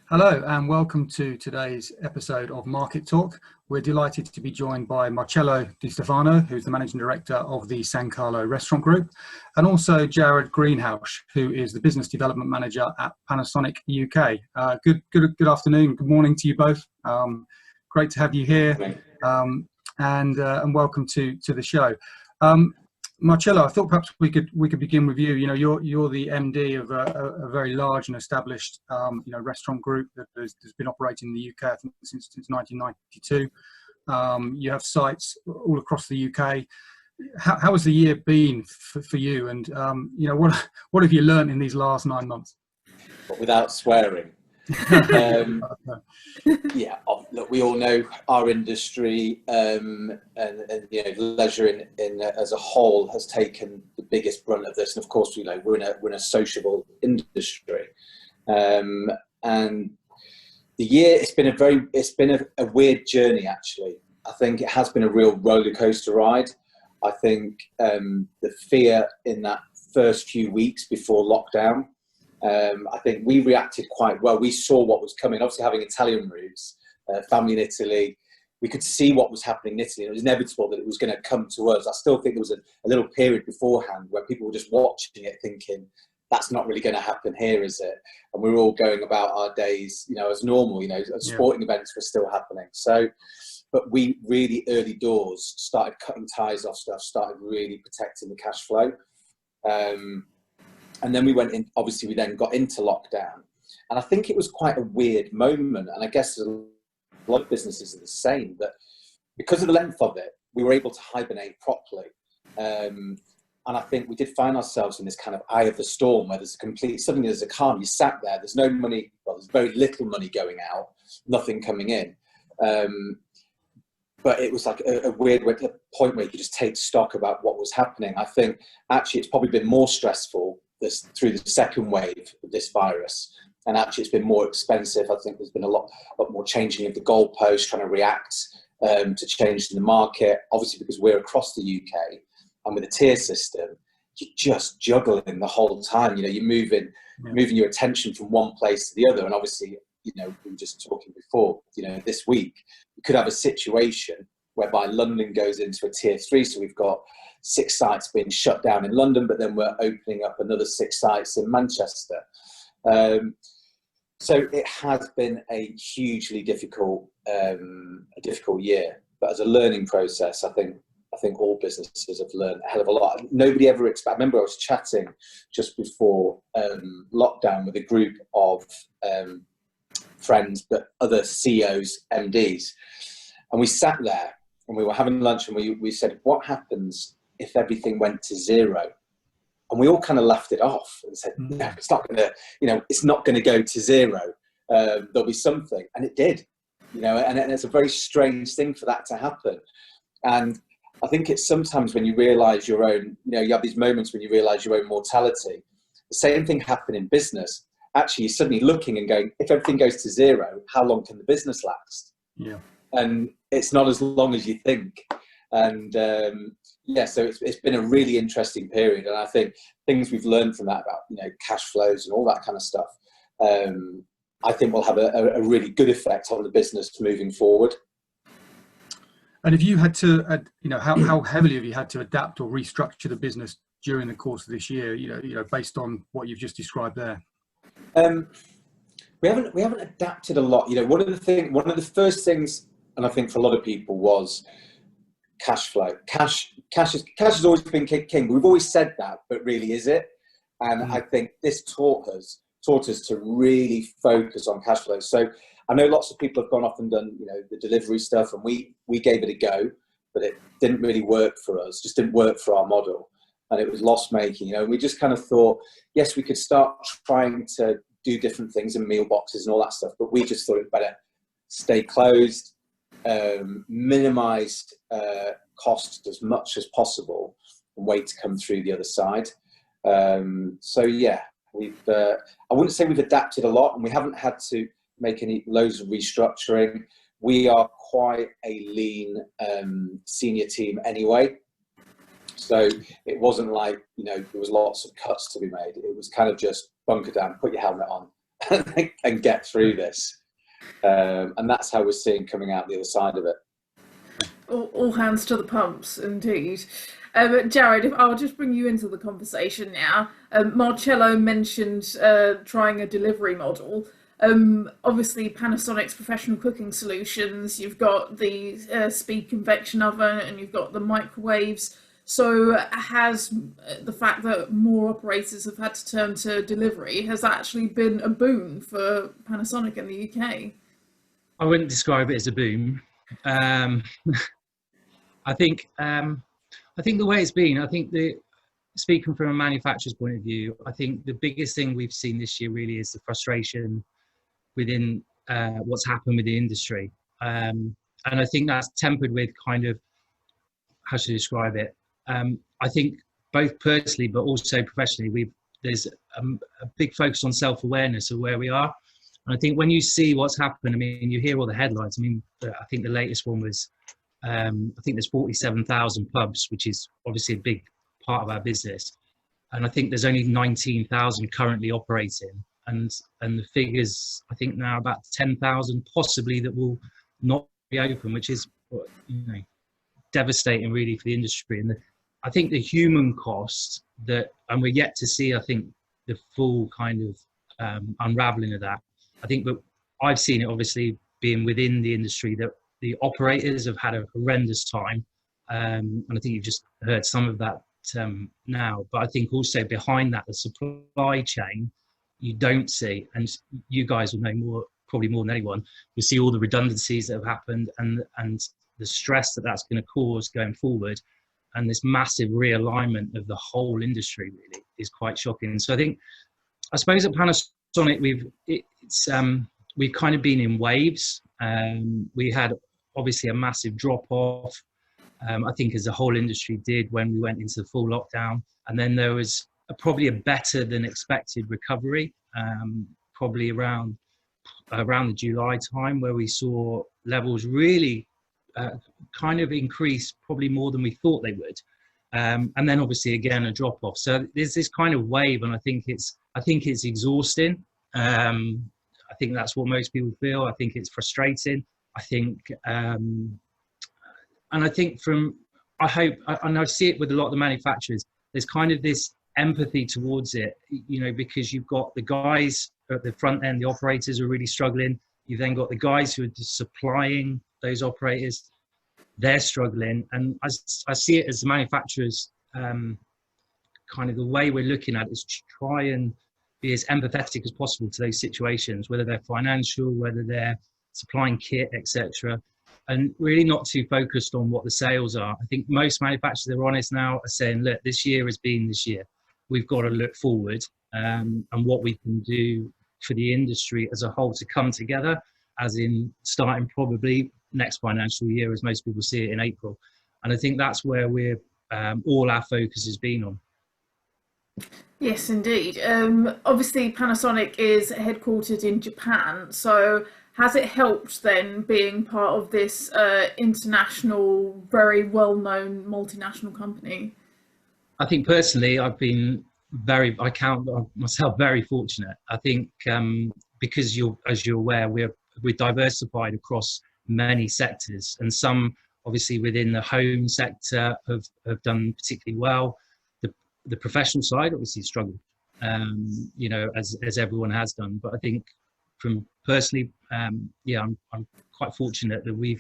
Hello and welcome to today's episode of Market Talk. We're delighted to be joined by Marcello Distefano, who's the Managing Director of the San Carlo Restaurant Group, and also Jared Greenhalgh, who is the Business Development Manager at Panasonic UK. Good afternoon, good morning to you both. Great to have you here, and welcome to the show. Marcello, I thought perhaps we could begin with you. You know, you're the MD of a very large and established restaurant group that has been operating in the UK, I think, since 1992. You have sites all across the UK. How has the year been for you? And what have you learned in these last 9 months? Without swearing. Yeah, look, we all know our industry and leisure in as a whole has taken the biggest brunt of this, and of course we're in a sociable industry, and the year it's been a weird journey actually. I think it has been a real roller coaster ride. I think the fear in that first few weeks before lockdown. I think we reacted quite well. We saw what was coming. Obviously, having Italian roots, family in Italy, we could see what was happening in Italy. And it was inevitable that it was going to come to us. I still think there was a little period beforehand where people were just watching it thinking, that's not really going to happen here, is it? And we were all going about our days, as normal, sporting events were still happening. So, but we really early doors started cutting ties off stuff, started really protecting the cash flow. And then we went in, obviously we then got into lockdown. And I think it was quite a weird moment. And I guess a lot of businesses are the same, but because of the length of it, we were able to hibernate properly. And I think we did find ourselves in this kind of eye of the storm where suddenly there's a calm, you sat there, there's no money, well, there's very little money going out, nothing coming in. But it was like a weird point where you could just take stock about what was happening. I think actually it's probably been more stressful through the second wave of this virus, and actually it's been more expensive. I think there's been a lot more changing of the goalposts, trying to react to change in the market. Obviously, because we're across the UK and with a tier system, you're just juggling the whole time. You're moving your attention from one place to the other. And obviously, we were just talking before. This week we could have a situation whereby London goes into a tier 3. So we've got 6 sites being shut down in London, but then we're opening up another 6 sites in Manchester. So it has been a hugely difficult year. But as a learning process, I think all businesses have learned a hell of a lot. Nobody ever I remember I was chatting just before lockdown with a group of friends, but other CEOs, MDs, and we sat there and we were having lunch and we said, what happens if everything went to zero? And we all kind of laughed it off and said, no, it's not going to, it's not going to go to zero. There'll be something. And it did, and it's a very strange thing for that to happen. And I think it's sometimes when you realize your own, you have these moments when you realize your own mortality. The same thing happened in business. Actually, you're suddenly looking and going, if everything goes to zero, how long can the business last? Yeah. And it's not as long as you think. And so it's been a really interesting period. And I think things we've learned from that about, cash flows and all that kind of stuff, I think will have a really good effect on the business moving forward. And have you had to, how heavily have you had to adapt or restructure the business during the course of this year, based on what you've just described there? We haven't adapted a lot. One of the first things, and I think for a lot of people, was cash flow. Cash has always been king. We've always said that, but really, is it? And I think this taught us to really focus on cash flow. So I know lots of people have gone off and done, the delivery stuff, and we gave it a go, but it didn't really work for us. Just didn't work for our model, and it was loss making. And we just kind of thought, yes, we could start trying to do different things in meal boxes and all that stuff, but we just thought it better stay closed, minimize costs as much as possible, and wait to come through the other side. So yeah, we've I wouldn't say we've adapted a lot, and we haven't had to make loads of restructuring. We are quite a lean senior team anyway, so it wasn't like there was lots of cuts to be made. It was kind of just bunker down, put your helmet on, and get through this. And that's how we're seeing coming out the other side of it. All hands to the pumps, indeed. Jared, if I'll just bring you into the conversation now. Marcello mentioned trying a delivery model. Obviously, Panasonic's professional cooking solutions, you've got the speed convection oven and you've got the microwaves. So has the fact that more operators have had to turn to delivery, has that actually been a boon for Panasonic in the UK? I wouldn't describe it as a boom. I think the way it's been, I think speaking from a manufacturer's point of view, I think the biggest thing we've seen this year really is the frustration within what's happened with the industry. And I think that's tempered with kind of, how should I describe it? I think both personally, but also professionally, there's a big focus on self-awareness of where we are. And I think when you see what's happened, I mean, you hear all the headlines. I mean, I think the latest one was, I think there's 47,000 pubs, which is obviously a big part of our business. And I think there's only 19,000 currently operating. And the figures, I think now about 10,000 possibly that will not be open, which is, devastating really for the industry. And I think the human cost and we're yet to see, I think, the full kind of unraveling of that. I think that I've seen it obviously being within the industry that the operators have had a horrendous time. And I think you've just heard some of that now. But I think also behind that, the supply chain, you don't see, and you guys will know probably more than anyone, you see all the redundancies that have happened and the stress that's going to cause going forward. And this massive realignment of the whole industry really is quite shocking. So I suppose at Panasonic, we've kind of been in waves. We had obviously a massive drop off, I think, as the whole industry did when we went into the full lockdown. And then there was probably a better than expected recovery, probably around the July time, where we saw levels really kind of increase, probably more than we thought they would. And then obviously again a drop off. So there's this kind of wave, and I think it's exhausting. I think that's what most people feel. I think it's frustrating. I think, and I think I hope, and I see it with a lot of the manufacturers, there's kind of this empathy towards it, because you've got the guys at the front end, the operators are really struggling. You've then got the guys who are just supplying those operators, they're struggling. And I see it as the manufacturers, kind of the way we're looking at it is to try and be as empathetic as possible to those situations, whether they're financial, whether they're supplying kit, etc. And really not too focused on what the sales are. I think most manufacturers, they're honest now, are saying, look, this year has been this year. We've got to look forward and what we can do for the industry as a whole to come together, as in starting probably next financial year, as most people see it in April. And I think that's where we're all our focus has been on. Yes, indeed. Obviously, Panasonic is headquartered in Japan. So has it helped then being part of this international, very well-known multinational company? I think personally, I've been I count myself very fortunate. I think because as you're aware, we're diversified across many sectors, and some obviously within the home sector have done particularly well. The professional side obviously struggled, as everyone has done. But I think from personally, I'm quite fortunate that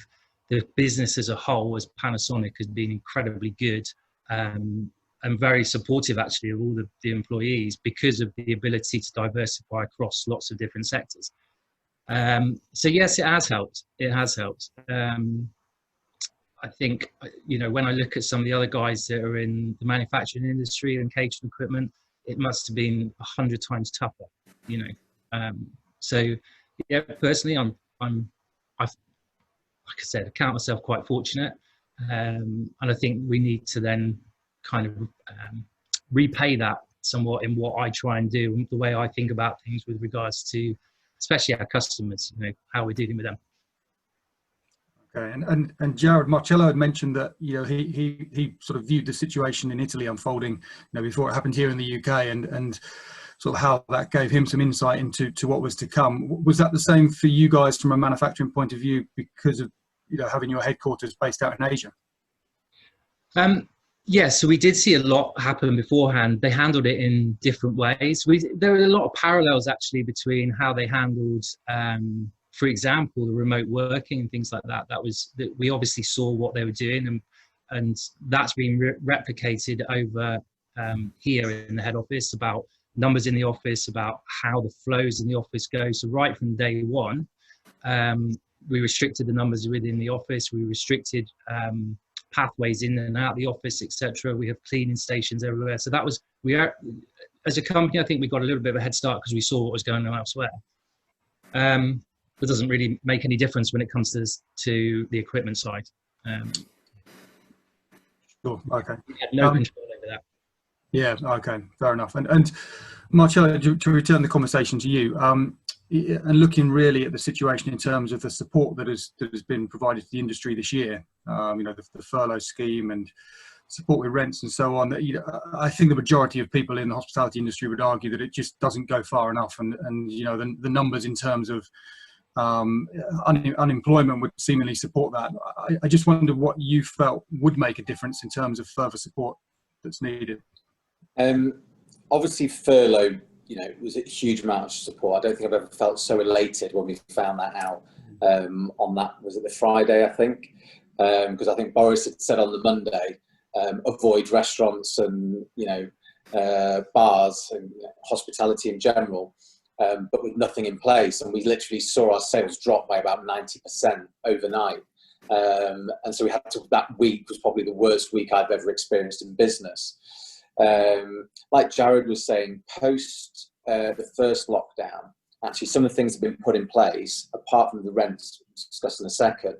the business as a whole, as Panasonic, has been incredibly good and very supportive actually of all the employees because of the ability to diversify across lots of different sectors. So yes, it has helped. It has helped. I think, when I look at some of the other guys that are in the manufacturing industry and catering equipment, it must have been 100 times tougher, So yeah, personally, I'm like I said, I count myself quite fortunate. And I think we need to then kind of repay that somewhat in what I try and do and the way I think about things with regards to, especially our customers, how we're dealing with them. Okay, and Jared, Marcello had mentioned that he sort of viewed the situation in Italy unfolding before it happened here in the UK, and sort of how that gave him some insight into what was to come. Was that the same for you guys from a manufacturing point of view because of having your headquarters based out in Asia? Yeah, so we did see a lot happen beforehand. They handled it in different ways. There were a lot of parallels actually between how they handled, for example, the remote working and things like that. That we obviously saw what they were doing, and that's been replicated over here in the head office, about numbers in the office, about how the flows in the office go. So right from day one, we restricted the numbers within the office. We restricted pathways in and out the office, etc. We have cleaning stations everywhere. So as a company, I think we got a little bit of a head start because we saw what was going on elsewhere. It doesn't really make any difference when it comes to the equipment side. Sure. Okay. We had no control over that. Yeah. Okay. Fair enough. And Marcello, to return the conversation to you, and looking really at the situation in terms of the support that has been provided to the industry this year, the furlough scheme and support with rents and so on. I think the majority of people in the hospitality industry would argue that it just doesn't go far enough, and the numbers in terms of unemployment would seemingly support that. I just wonder what you felt would make a difference in terms of further support that's needed. Obviously, furlough, was a huge amount of support. I don't think I've ever felt so elated when we found that out on that, was it the Friday, I think? Because I think Boris had said on the Monday, avoid restaurants and, bars and hospitality in general, but with nothing in place. And we literally saw our sales drop by about 90% overnight. And so that week was probably the worst week I've ever experienced in business. Like Jared was saying, post the first lockdown, actually some of the things have been put in place, apart from the rents discussed in a second.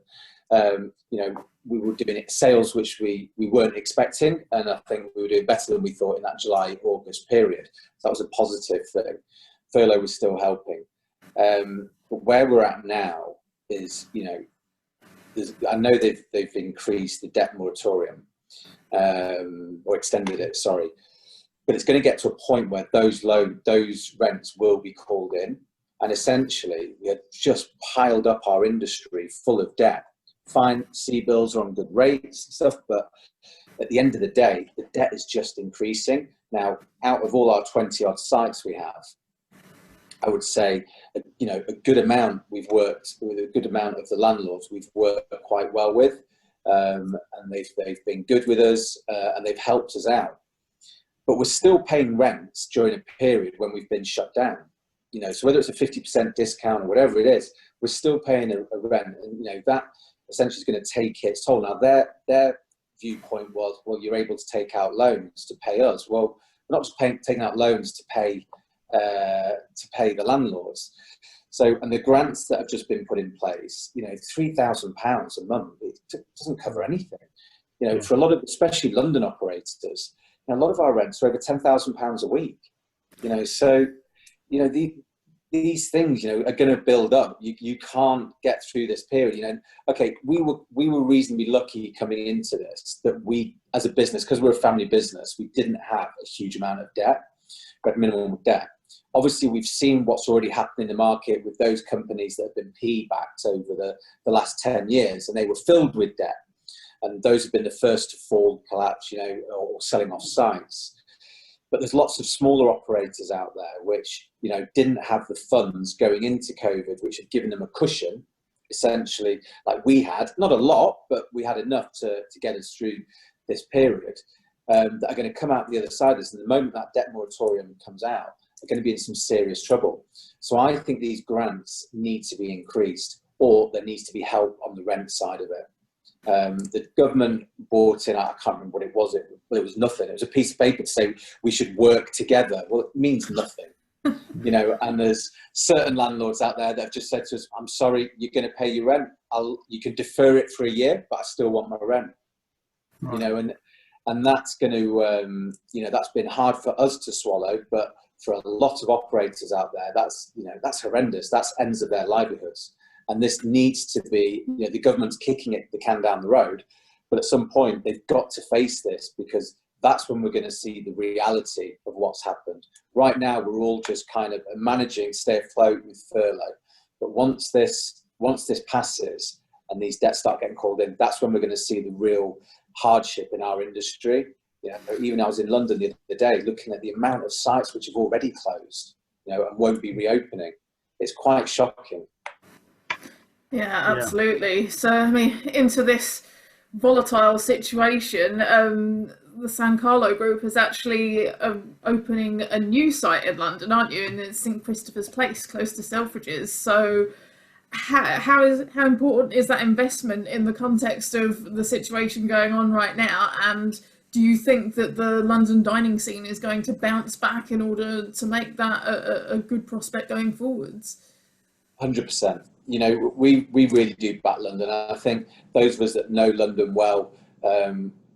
We were doing sales which we weren't expecting, and I think we were doing better than we thought in that July-August period. So that was a positive thing. Furlough was still helping. But where we're at now is, I know they've increased the debt moratorium, or extended it, sorry. But it's going to get to a point where those rents will be called in. And essentially, we had just piled up our industry full of debt. Fine, C-bills are on good rates and stuff, but at the end of the day, the debt is just increasing. Now, out of all our 20-odd sites we have, I would say, a good amount we've worked with, a good amount of the landlords we've worked quite well with. And they've been good with us, and they've helped us out. But we're still paying rents during a period when we've been shut down. So whether it's a 50% discount or whatever it is, we're still paying a rent, and that essentially is going to take its toll. Now their viewpoint was, well, you're able to take out loans to pay us. Well, we're not just taking out loans to pay the landlords. So, and the grants that have just been put in place, £3,000 a month, it doesn't cover anything. For a lot of, especially London operators, a lot of our rents are over £10,000 a week. So, these things, are going to build up. You can't get through this period. Okay, we were reasonably lucky coming into this, that we, as a business, because we're a family business, we didn't have a huge amount of debt. We had minimum debt. Obviously, we've seen what's already happened in the market with those companies that have been PE-backed over the last 10 years, and they were filled with debt. And those have been the first to fall, collapse, or selling off sites. But there's lots of smaller operators out there which, didn't have the funds going into COVID, which have given them a cushion, essentially, like we had. Not a lot, but we had enough to get us through this period, that are going to come out the other side of this. And the moment that debt moratorium comes out, are going to be in some serious trouble. So I think these grants need to be increased, or there needs to be help on the rent side of it. The government brought in, I can't remember what it was, but it was nothing. It was a piece of paper to say we should work together. Well, it means nothing, and there's certain landlords out there that have just said to us, I'm sorry, you're going to pay your rent. You can defer it for a year, but I still want my rent. Right. And that's going to, that's been hard for us to swallow, but for a lot of operators out there, that's horrendous. That's ends of their livelihoods. And this needs to be, you know, the government's kicking the can down the road, but at some point they've got to face this, because that's when we're going to see the reality of what's happened. Right now, we're all just kind of managing, stay afloat with furlough. But once this passes and these debts start getting called in, that's when we're going to see the real hardship in our industry. Yeah, even I was in London the other day looking at the amount of sites which have already closed, you know, and won't be reopening. It's quite shocking. Yeah, absolutely. So, I mean, into this volatile situation, the San Carlo Group is actually opening a new site in London, aren't you? In St Christopher's Place, close to Selfridges. So, how important is that investment in the context of the situation going on right now? And do you think that the London dining scene is going to bounce back in order to make that a good prospect going forwards? 100%. You know, we really do back London. I think those of us that know London well,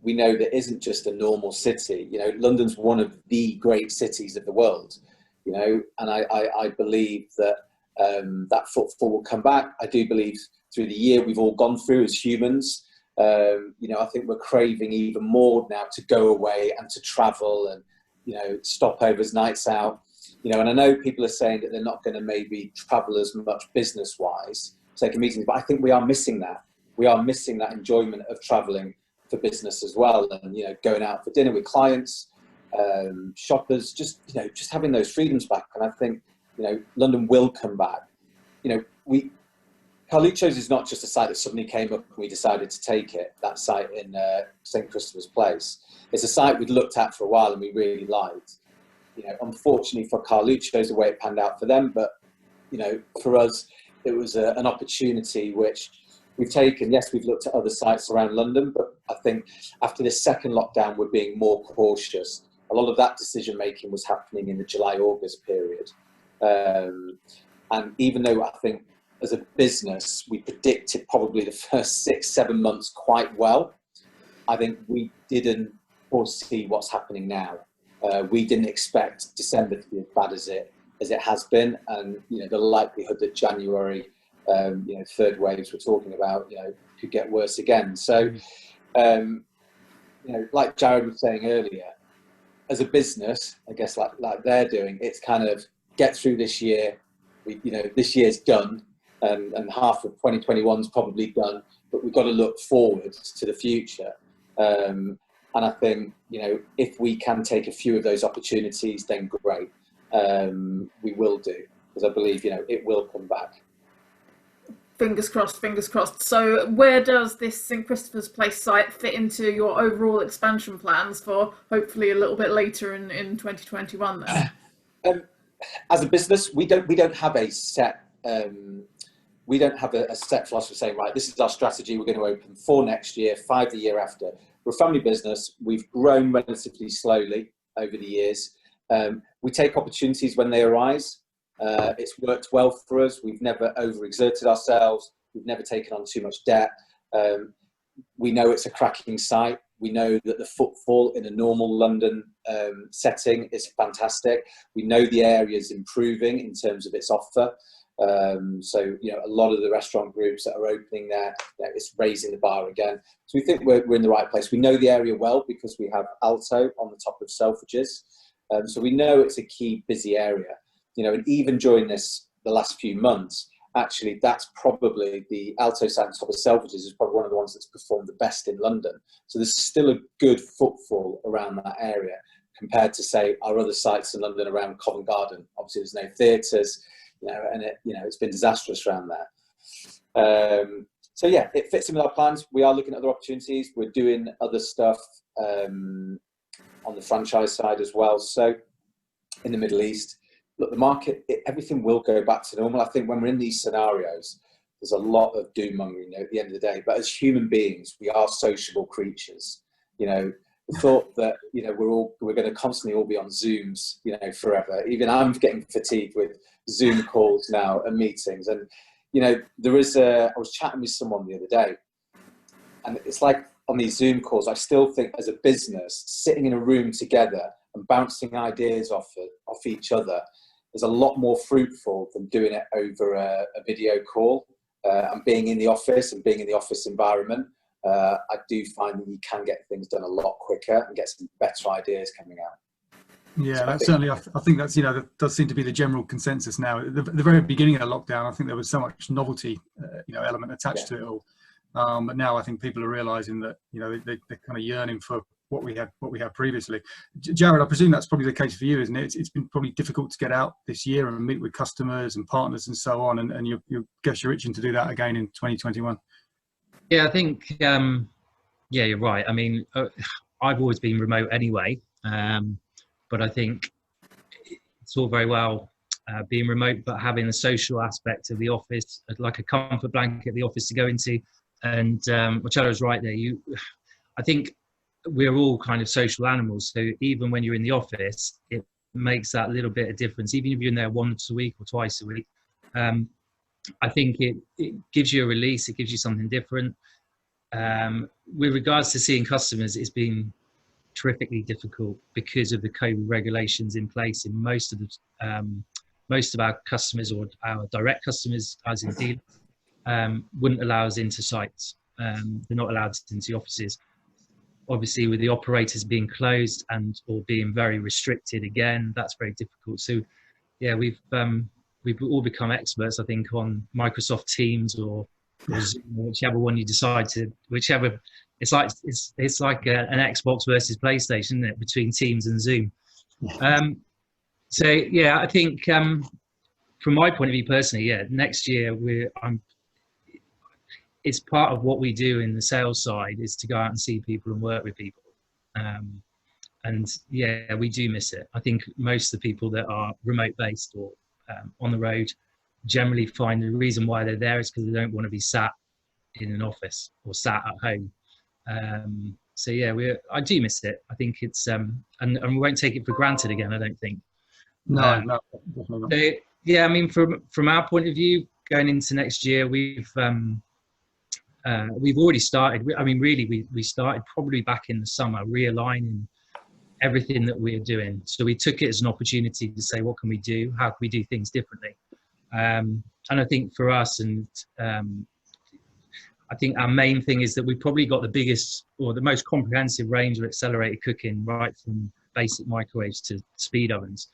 we know that isn't just a normal city. You know, London's one of the great cities of the world, you know, and I believe that that footfall will come back. I do believe through the year we've all gone through as humans, you know, I think we're craving even more now to go away and to travel and, you know, stopovers, nights out. You know, and I know people are saying that they're not going to maybe travel as much business-wise, taking meetings, but I think we are missing that. We are missing that enjoyment of travelling for business as well, and, you know, going out for dinner with clients, shoppers, just, you know, just having those freedoms back. And I think, you know, London will come back. You know, Carluccio's is not just a site that suddenly came up and we decided to take it, that site in St Christopher's Place. It's a site we'd looked at for a while and we really liked. You know, unfortunately for Carluccio's, the way it panned out for them, but, you know, for us, it was an opportunity which we've taken. Yes, we've looked at other sites around London, but I think after this second lockdown, we're being more cautious. A lot of that decision making was happening in the July-August period. And even though I think as a business, we predicted probably the first 6-7 months quite well, I think we didn't foresee what's happening now. We didn't expect December to be as bad as it has been, and, you know, the likelihood that January, you know, third waves we're talking about, you know, could get worse again. So, you know, like Jared was saying earlier, as a business, I guess like they're doing, it's kind of get through this year. You know, this year's done, and half of 2021 is probably done, but we've got to look forward to the future. And I think, you know, if we can take a few of those opportunities, then great. We will do, because I believe, you know, it will come back. Fingers crossed, fingers crossed. So where does this St Christopher's Place site fit into your overall expansion plans for hopefully a little bit later in 2021 then? As a business, we don't have a set philosophy saying, right, this is our strategy, we're going to open 4 next year, 5 the year after. We're a family business. We've grown relatively slowly over the years. We take opportunities when they arise. It's worked well for us. We've never overexerted ourselves. We've never taken on too much debt. We know it's a cracking site. We know that the footfall in a normal London setting is fantastic. We know the area is improving in terms of its offer. So, you know, a lot of the restaurant groups that are opening there, you know, it's raising the bar again. So we think we're in the right place. We know the area well because we have Alto on the top of Selfridges. So we know it's a key busy area, you know, and even during the last few months, actually, that's probably the Alto site on top of Selfridges is probably one of the ones that's performed the best in London. So there's still a good footfall around that area compared to, say, our other sites in London around Covent Garden. Obviously, there's no theatres, you know, and it's been disastrous around there. So yeah, it fits in with our plans. We are looking at other opportunities. We're doing other stuff on the franchise side as well. So in the Middle East, look, the market, everything will go back to normal. I think when we're in these scenarios, there's a lot of doom mongering, you know, at the end of the day. But as human beings, we are sociable creatures. You know, the thought that, you know, we're going to constantly all be on Zooms, you know, forever. Even I'm getting fatigued with Zoom calls now and meetings. And, you know, I was chatting with someone the other day, and it's like on these Zoom calls, I still think as a business, sitting in a room together and bouncing ideas off each other is a lot more fruitful than doing it over a video call. and being in the office and being in the office environment, I do find that you can get things done a lot quicker and get some better ideas coming out. Yeah, So that's certainly. I think that's, that does seem to be the general consensus now. At the very beginning of the lockdown, I think there was so much novelty, element attached to it all. But now I think people are realising that they're kind of yearning for what we had previously. Jared, I presume that's probably the case for you, isn't it? It's been probably difficult to get out this year and meet with customers and partners and so on, and you guess you're itching to do that again in 2021. Yeah, I think you're right. I mean, I've always been remote anyway, but I think it's all very well being remote, but having the social aspect of the office, like a comfort blanket, the office to go into. And Marcello's right there. I think we're all kind of social animals. So even when you're in the office, it makes that little bit of difference. Even if you're in there once a week or twice a week, I think it gives you a release. It gives you something different. With regards to seeing customers, it's been terrifically difficult because of the COVID regulations in place in most of our customers, or our direct customers, as in dealers, wouldn't allow us into sites. They're not allowed into offices. Obviously, with the operators being closed or being very restricted again, that's very difficult. So, yeah, we've all become experts, I think, on Microsoft Teams or Zoom, whichever one you decide to. Whichever, it's like an Xbox versus PlayStation, isn't it, between Teams and Zoom? So yeah, I think from my point of view personally, next year it's part of what we do in the sales side is to go out and see people and work with people. And yeah, we do miss it. I think most of the people that are remote based or on the road generally find the reason why they're there is because they don't want to be sat in an office or sat at home. So yeah, I do miss it. I think it's and we won't take it for granted again, I don't think. No, definitely not. So, yeah, I mean, from our point of view, going into next year, we've already started. I mean, really, we started probably back in the summer, realigning everything that we're doing. So we took it as an opportunity to say, what can we do? How can we do things differently? And I think for us, and I think our main thing is that we've probably got the biggest or the most comprehensive range of accelerated cooking, right from basic microwaves to speed ovens.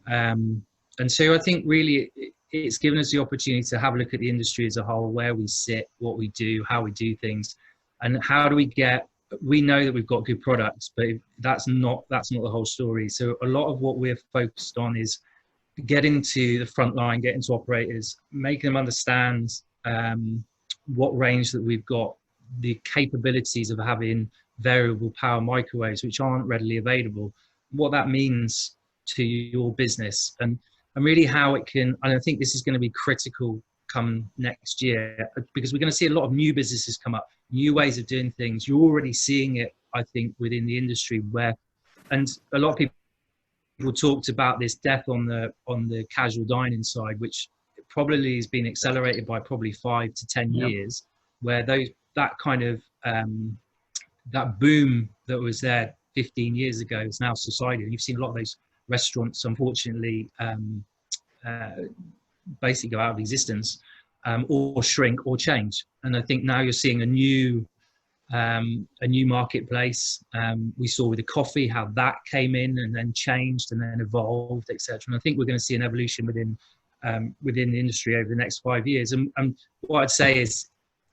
And so I think really it's given us the opportunity to have a look at the industry as a whole, where we sit, what we do, how we do things, and how do we know that we've got good products, but that's not the whole story. So a lot of what we're focused on is getting to the front line, getting to operators, making them understand what range that we've got, the capabilities of having variable power microwaves, which aren't readily available, what that means to your business, and really how it can. And I think this is going to be critical come next year, because we're going to see a lot of new businesses come up, new ways of doing things. You're already seeing it, I think, within the industry and a lot of people talked about this death on the casual dining side, which probably has been accelerated by probably 5 to 10 years, where that kind of that boom that was there 15 years ago is now subsided. And you've seen a lot of those restaurants, unfortunately, basically go out of existence, or shrink or change. And I think now you're seeing a new marketplace. We saw with the coffee how that came in and then changed and then evolved, etc. And I think we're going to see an evolution within the industry over the next 5 years. And what I'd say is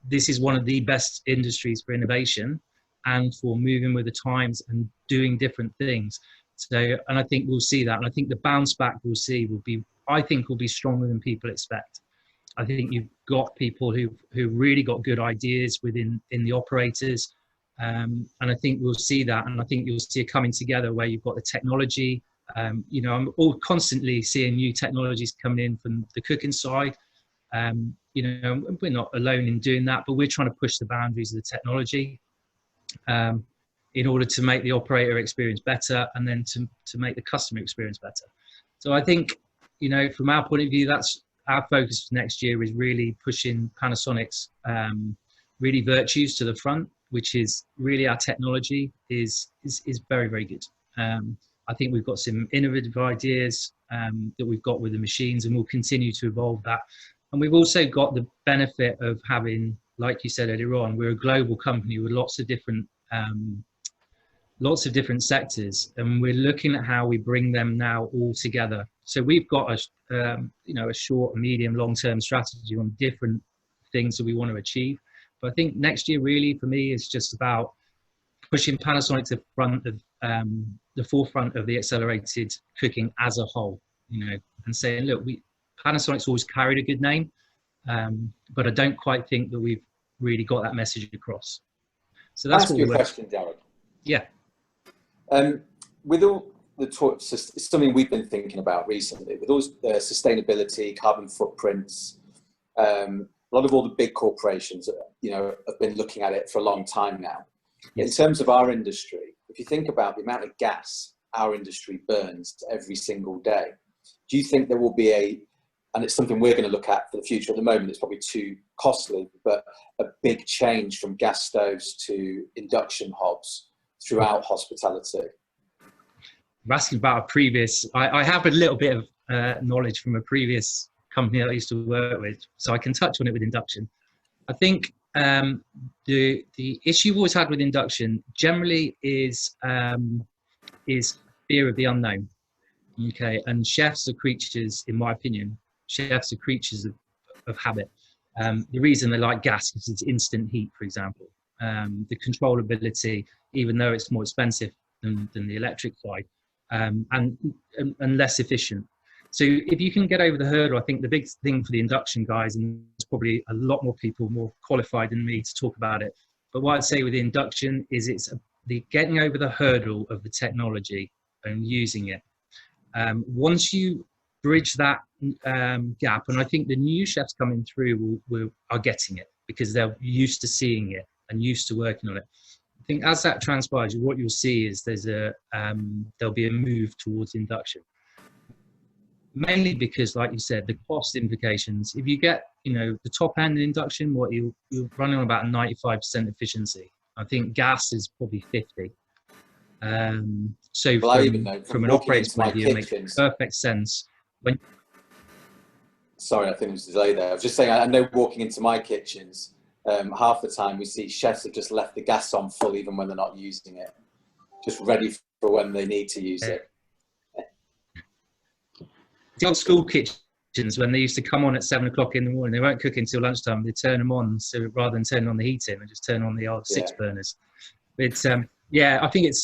this is one of the best industries for innovation and for moving with the times and doing different things. So, and I think we'll see that. And I think the bounce back we'll see will be stronger than people expect. I think you've got people who really got good ideas in the operators. And I think we'll see that. And I think you'll see it coming together where you've got the technology. I'm all constantly seeing new technologies coming in from the cooking side. We're not alone in doing that, but we're trying to push the boundaries of the technology in order to make the operator experience better and then to make the customer experience better. So I think, from our point of view, that's our focus for next year, is really pushing Panasonic's really virtues to the front, which is really our technology is very, very good. I think we've got some innovative ideas that we've got with the machines, and we'll continue to evolve that. And we've also got the benefit of having, like you said earlier on, we're a global company with lots of different sectors, and we're looking at how we bring them now all together. So we've got a short, medium, long-term strategy on different things that we want to achieve. But I think next year really for me is just about pushing Panasonic to the forefront of the accelerated cooking as a whole, and saying, look, Panasonic's always carried a good name, but I don't quite think that we've really got that message across. So that's ask you a question, Jared. Yeah. With all the talk, it's something we've been thinking about recently, with all sustainability, carbon footprints, a lot of all the big corporations, have been looking at it for a long time now. Yes. In terms of our industry, if you think about the amount of gas our industry burns every single day, do you think there will be and it's something we're going to look at for the future, at the moment it's probably too costly, but a big change from gas stoves to induction hobs throughout hospitality? I'm asking about a previous, I have a little bit of knowledge from a previous company that I used to work with, so I can touch on it with induction. I think the issue we've always had with induction generally is fear of the unknown. Okay, and chefs are creatures, in my opinion, chefs are creatures of habit. The reason they like gas is it's instant heat, for example. The controllability, even though it's more expensive than the electric side, and less efficient. So if you can get over the hurdle, I think the big thing for the induction guys, and there's probably a lot more people more qualified than me to talk about it, but what I'd say with the induction is it's the getting over the hurdle of the technology and using it. Once you bridge that gap, and I think the new chefs coming through are getting it because they're used to seeing it and used to working on it. I think as that transpires, what you'll see is there'll be a move towards induction. Mainly because, like you said, the cost implications. If you get, the top end induction, you're running on about 95% efficiency. I think gas is probably 50. So from an operator's point of view, it makes perfect sense. Sorry, I think there's a delay there. I was just saying, I know walking into my kitchens, half the time we see chefs have just left the gas on full even when they're not using it, just ready for when they need to use it. The old school kitchens, when they used to come on at 7 o'clock in the morning, they weren't cooking until lunchtime, they turn them on. So rather than turning on the heating, they just turn on the old 6 burners. But I think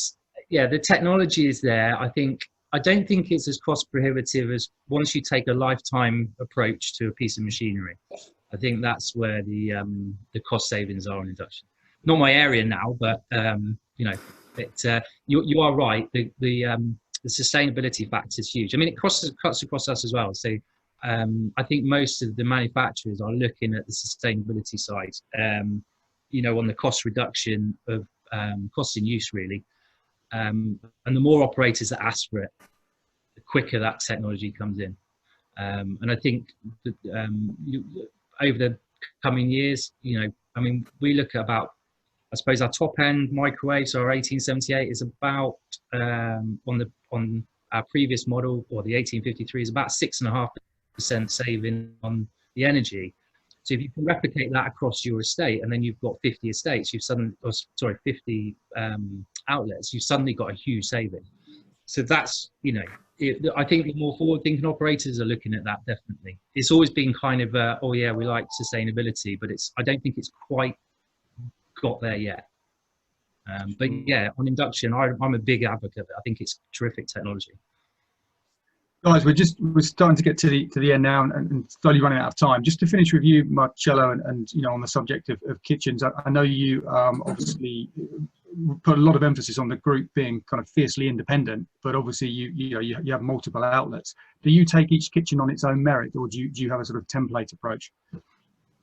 the technology is there. I don't think it's as cost prohibitive as once you take a lifetime approach to a piece of machinery. I think that's where the cost savings are on induction. Not my area now, but you are right. The sustainability factor is huge. I mean, it cuts across us as well. So I think most of the manufacturers are looking at the sustainability side, on the cost reduction of cost in use, really. And the more operators that ask for it, the quicker that technology comes in. And I think that, over the coming years, we look at about, I suppose, our top end microwave, so our 1878 is about, on our previous model, or the 1853, is about 6.5% saving on the energy. So if you can replicate that across your estate, and then you've got 50 estates, 50 outlets, you've suddenly got a huge saving. So that's, I think the more forward-thinking operators are looking at that, definitely. It's always been kind of, we like sustainability, but I don't think it's quite got there yet. But yeah, on induction, I'm a big advocate of it. I think it's terrific technology. Guys, we're starting to get to the end now, and slowly running out of time. Just to finish with you, Marcello, and on the subject of kitchens, I know you obviously put a lot of emphasis on the group being kind of fiercely independent, but obviously you have multiple outlets. Do you take each kitchen on its own merit, or do you have a sort of template approach?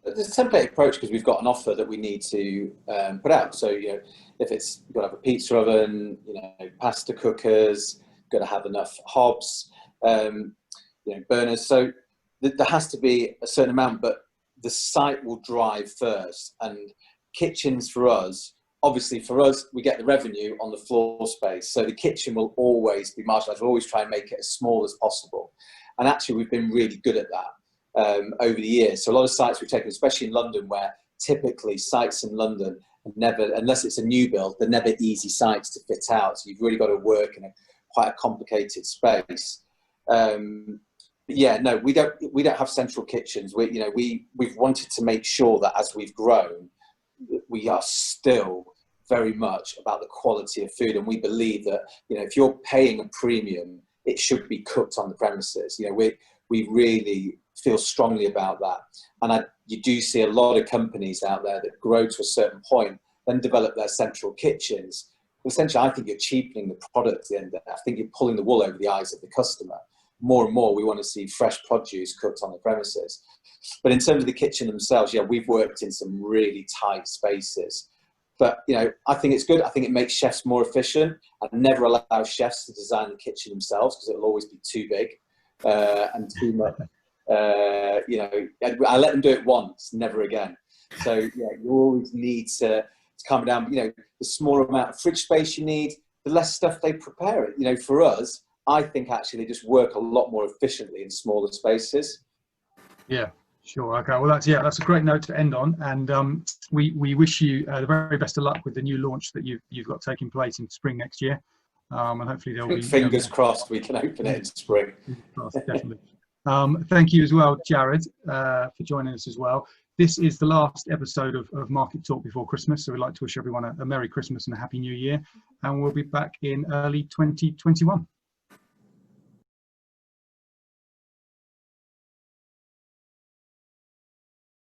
There's a template approach because we've got an offer that we need to put out. So if it's, you've got to have a pizza oven, pasta cookers, got to have enough hobs, burners. So there has to be a certain amount, but the site will drive first. And kitchens for us, obviously for us, we get the revenue on the floor space. So the kitchen will always be marginalised. We'll always try and make it as small as possible. And actually, we've been really good at that. over the years. So a lot of sites we've taken, especially in London, where typically sites in London are never, unless it's a new build, they're never easy sites to fit out. So you've really got to work in quite a complicated space. Yeah, no, we don't have central kitchens. We've wanted to make sure that as we've grown, we are still very much about the quality of food, and we believe that, you know, if you're paying a premium, it should be cooked on the premises. You know, we really feel strongly about that, and you do see a lot of companies out there that grow to a certain point, then develop their central kitchens. Essentially, I think you're cheapening the product at the end. I think you're pulling the wool over the eyes of the customer. More and more, we want to see fresh produce cooked on the premises. But in terms of the kitchen themselves, yeah, we've worked in some really tight spaces. But, you know, I think it's good. I think it makes chefs more efficient. I'd never allow chefs to design the kitchen themselves, because it'll always be too big and too much. You know, I let them do it once, never again. So, yeah, you always need to calm down. You know, the smaller amount of fridge space you need, the less stuff they prepare it. You know, for us, I think actually they just work a lot more efficiently in smaller spaces. Yeah, sure. Okay. Well, that's a great note to end on, and we wish you the very best of luck with the new launch that you've got taking place in spring next year, and hopefully there'll be fingers crossed we can open it in spring. Crossed, definitely. Thank you as well, Jared, for joining us as well. This is the last episode of Market Talk before Christmas, so we'd like to wish everyone a Merry Christmas and a Happy New Year, and we'll be back in early 2021.